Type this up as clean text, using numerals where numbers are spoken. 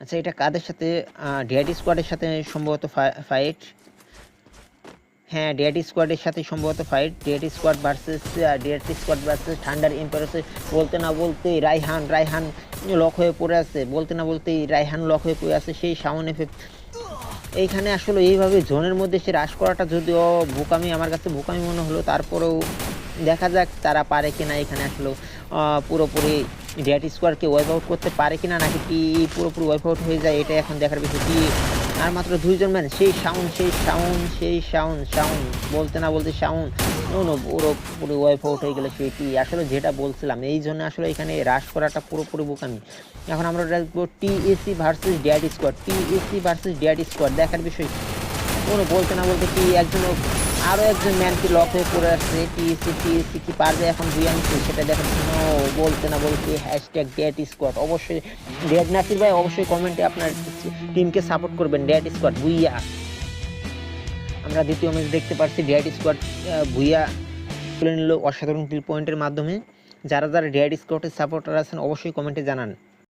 আচ্ছা, এটা কাদের সাথে? ডিআইটি স্কোয়াডের সাথে সম্ভবত ফাইট। হ্যাঁ, ডিআইটি স্কোয়াডের সাথে সম্ভবত fight. DIT squad versus thunder empires. বলতে না বলতেই রায়হান লক হয়ে পড়ে আছে। বলতে না বলতেই রায়হান লক হয়ে পড়ে আছে। সেই সাউন্ড এফেক্ট এইখানে আসলে এইভাবে জোনের মধ্যে সে রাশ করাটা যদিও বোকামি, আমার কাছে বোকামি মনে হলো, তারপরেও দেখা যাক তারা পারে কিনা এখানে আসলে পুরোপুরি ডিআইটি স্কোয়াডকে ওয়াইপ আউট করতে পারে কিনা, নাকি টি পুরোপুরি ওয়াইপ আউট হয়ে যায়, এটা এখন দেখার বিষয়। টি আর মাত্র 2জন ম্যান। সেই সাউন্ড বলতে না বলতে সাউন্ড পুরোপুরি ওয়াইপ আউট হয়ে গেলে সেটি আসলে যেটা বলছিলাম, এই জন্য আসলে এখানে রাশ করাটা পুরোপুরি বোকামি। এখন আমরা দেখবো টিএসি ভার্সেস ডিআইটি স্কোয়াড দেখার বিষয়। কোনো বলতে না বলতে কি আরও একজন ম্যান কি লক হয়ে পড়ে আসছে। টিএসি কি পারবে এখন বুইয়া নিতে, সেটা দেখার জন্য বলতে না বলতে হ্যাশট্যাগ ডিআইটি স্কোয়াড। অবশ্যই ডিআইট নাসির ভাই অবশ্যই কমেন্টে আপনার টিমকে সাপোর্ট করবেন। ডিআইটি স্কোয়াড বুইয়া। আমরা দ্বিতীয় ম্যাচ দেখতে পাচ্ছি ডিআইটি স্কোয়াড বুইয়া তুলে নিল অসাধারণ কিল পয়েন্টের মাধ্যমে। যারা ডিআইটি স্কোয়াডের সাপোর্টার আছেন অবশ্যই কমেন্টে জানান।